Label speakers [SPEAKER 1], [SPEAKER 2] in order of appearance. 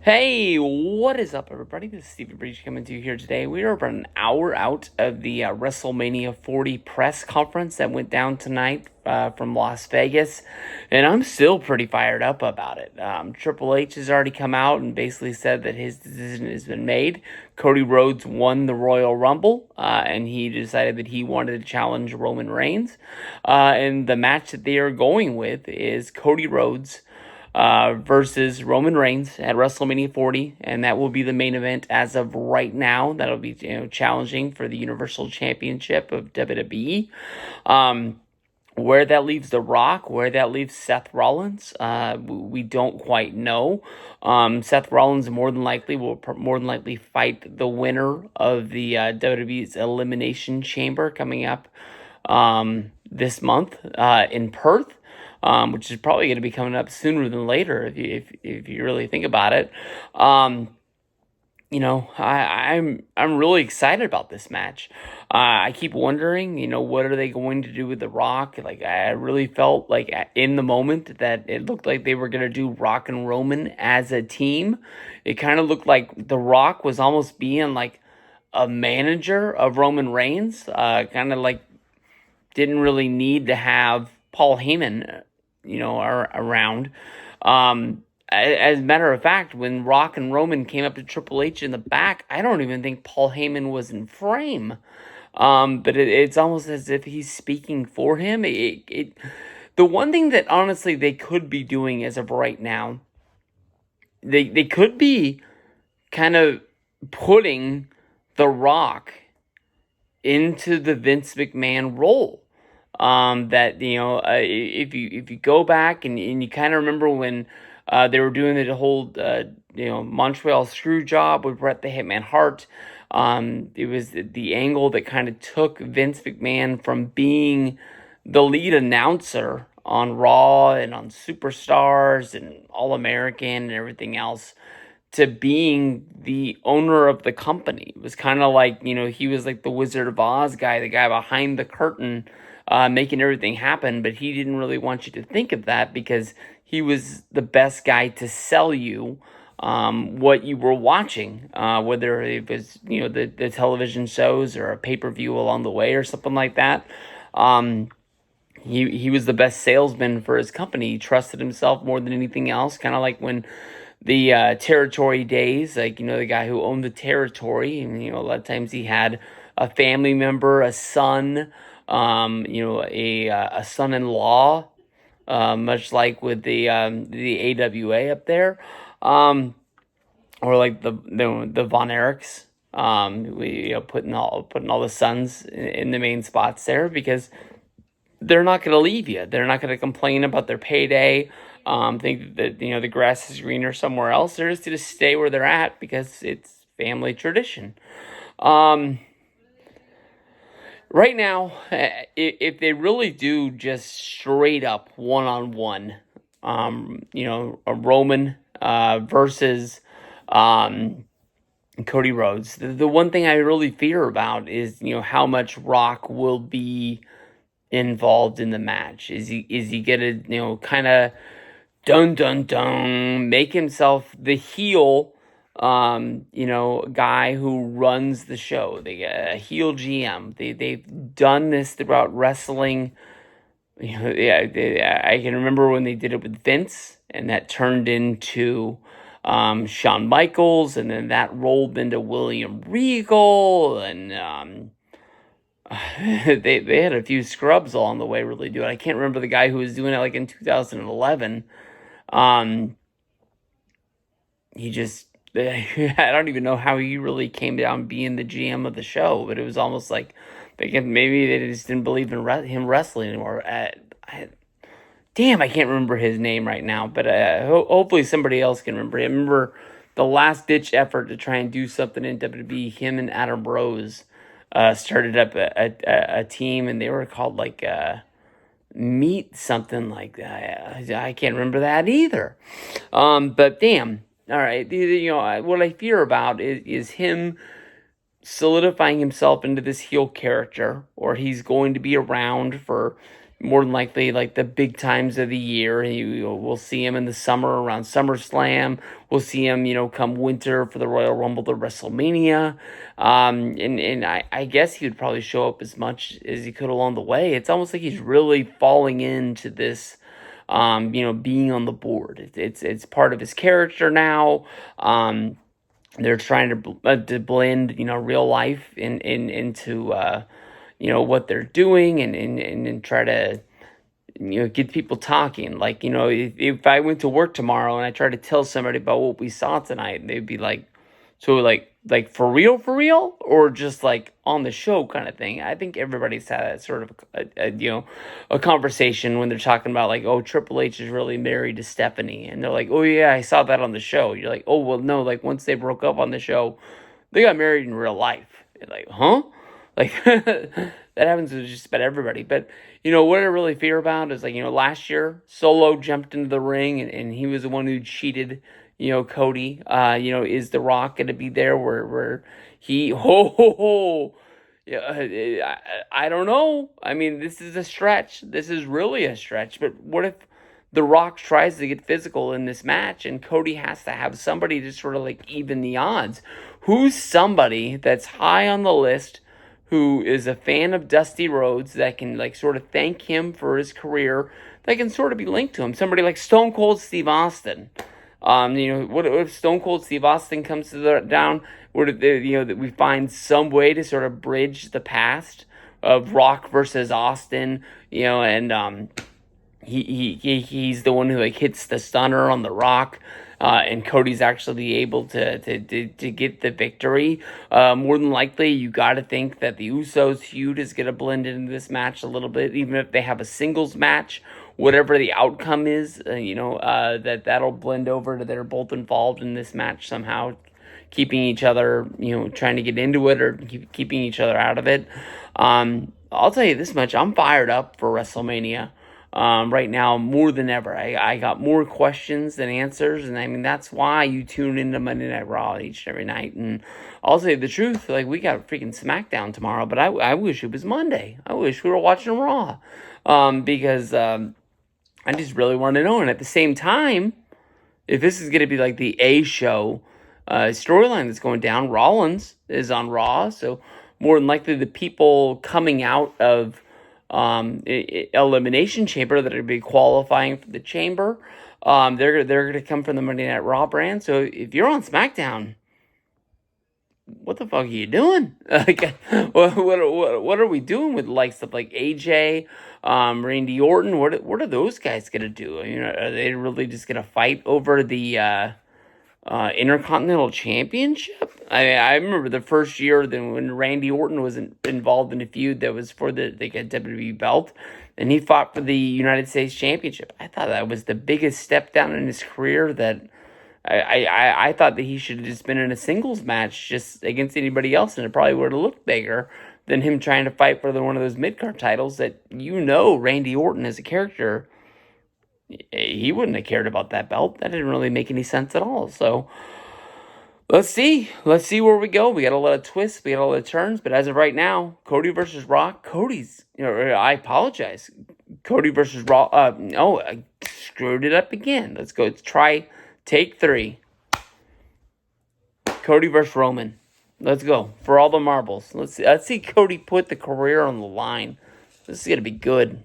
[SPEAKER 1] Hey, what is up, everybody? This is Stevie Breach coming to you here today. We are about an hour out of the WrestleMania 40 press conference that went down tonight from Las Vegas, and I'm still pretty fired up about it. Triple H has already come out and basically said that his decision has been made. Cody Rhodes won the Royal Rumble, and he decided that he wanted to challenge Roman Reigns. And the match that they are going with is Cody Rhodes versus Roman Reigns at WrestleMania 40, and that will be the main event as of right now. That'll be challenging for the Universal Championship of WWE. Where that leaves The Rock, where that leaves Seth Rollins, we don't quite know. Seth Rollins will more than likely fight the winner of the WWE's Elimination Chamber coming up this month in Perth. Which is probably going to be coming up sooner than later if you really think about it. I'm really excited about this match. I keep wondering, what are they going to do with The Rock? Like, I really felt like in the moment that it looked like they were going to do Rock and Roman as a team. It kind of looked like The Rock was almost being like a manager of Roman Reigns. Kind of like didn't really need to have Paul Heyman are around. As a matter of fact, when Rock and Roman came up to Triple H in the back, I don't even think Paul Heyman was in frame. But it's almost as if he's speaking for him. The one thing that honestly they could be doing as of right now, they could be kind of putting The Rock into the Vince McMahon role. If you go back and you kind of remember when they were doing the whole Montreal screw job with Bret the Hitman Hart, it was the angle that kind of took Vince McMahon from being the lead announcer on Raw and on Superstars and All American and everything else to being the owner of the company. It was kind of like, he was like the Wizard of Oz guy, the guy behind the curtain, making everything happen, but he didn't really want you to think of that because he was the best guy to sell you what you were watching, whether it was, the television shows or a pay-per-view along the way or something like that. He was the best salesman for his company. He trusted himself more than anything else, kind of like when the territory days, like, the guy who owned the territory, and, a lot of times he had a family member, a son, a son-in-law, much like with the AWA up there, or like the Von Erichs, putting all the sons in the main spots there because they're not going to leave you. They're not going to complain about their payday. Think that the grass is greener somewhere else. They're just going to stay where they're at because it's family tradition. Right now, if they really do just straight up one-on-one, a Roman versus Cody Rhodes, the one thing I really fear about is how much Rock will be involved in the match. Is he gonna kind of dun dun dun make himself the heel guy who runs the show, a heel GM. They've done this throughout wrestling. I can remember when they did it with Vince, and that turned into Shawn Michaels, and then that rolled into William Regal, and they had a few scrubs along the way really do it. I can't remember the guy who was doing it like in 2011. He just I don't even know how he really came down being the GM of the show, but it was almost like maybe they just didn't believe in him wrestling anymore. Damn, I can't remember his name right now, but hopefully somebody else can remember. I remember the last ditch effort to try and do something in WWE. Him and Adam Rose started up a team, and they were called like Meet something like that. I can't remember that either. But damn. All right, what I fear about is him solidifying himself into this heel character, or he's going to be around for more than likely like the big times of the year. We'll see him in the summer around SummerSlam. We'll see him, come winter for the Royal Rumble to WrestleMania. And I guess he would probably show up as much as he could along the way. It's almost like he's really falling into this, being on the board. It's part of his character now. They're trying to blend, real life into what they're doing and try to get people talking. Like, if I went to work tomorrow and I tried to tell somebody about what we saw tonight, they'd be like, so like for real, or just like on the show kind of thing. I think everybody's had that sort of a conversation when they're talking about like, oh, Triple H is really married to Stephanie, and they're like, oh yeah, I saw that on the show. You're like, oh well, no, like once they broke up on the show, they got married in real life. You're like, huh? Like that happens to just about everybody. But what I really fear about is like, last year Solo jumped into the ring and he was the one who cheated, Cody. Is The Rock gonna be there where he yeah, I don't know. I mean, this is a stretch. This is really a stretch. But what if The Rock tries to get physical in this match and Cody has to have somebody to sort of like even the odds? Who's somebody that's high on the list who is a fan of Dusty Rhodes that can like sort of thank him for his career, that can sort of be linked to him? Somebody like Stone Cold Steve Austin. What if Stone Cold Steve Austin comes to the down? What if that we find some way to sort of bridge the past of Rock versus Austin, and he's the one who like hits the stunner on The Rock, and Cody's actually able to get the victory. More than likely, you got to think that the Usos feud is going to blend into this match a little bit, even if they have a singles match. Whatever the outcome is, that'll blend over to they're both involved in this match somehow, keeping each other, trying to get into it or keeping each other out of it. I'll tell you this much: I'm fired up for WrestleMania. Right now, more than ever. I got more questions than answers, and I mean that's why you tune into Monday Night Raw each and every night. And I'll say the truth, like we got freaking SmackDown tomorrow, but I wish it was Monday. I wish we were watching Raw, because I just really want to know. And at the same time, if this is going to be like the A show storyline that's going down, Rollins is on Raw, so more than likely the people coming out of Elimination Chamber that are going to be qualifying for the Chamber, they're going to come from the Monday Night Raw brand. So if you're on SmackDown, what the fuck are you doing? Like, what are we doing with like stuff like AJ, Randy Orton? What are those guys gonna do? Are they really just gonna fight over the Intercontinental Championship? I remember the first year then when Randy Orton was involved in a feud that was for the WWE belt, and he fought for the United States Championship. I thought that was the biggest step down in his career. That I thought that he should have just been in a singles match just against anybody else, and it probably would have looked bigger than him trying to fight for one of those mid-card titles that Randy Orton as a character, he wouldn't have cared about that belt. That didn't really make any sense at all. So let's see where we go. We got a lot of twists, we got a lot of turns, but as of right now, Cody versus Rock. I apologize. Cody versus Rock. No, I screwed it up again. Let's go. Let's try take 3. Cody versus Roman. Let's go for all the marbles. Let's see Cody put the career on the line. This is gonna be good.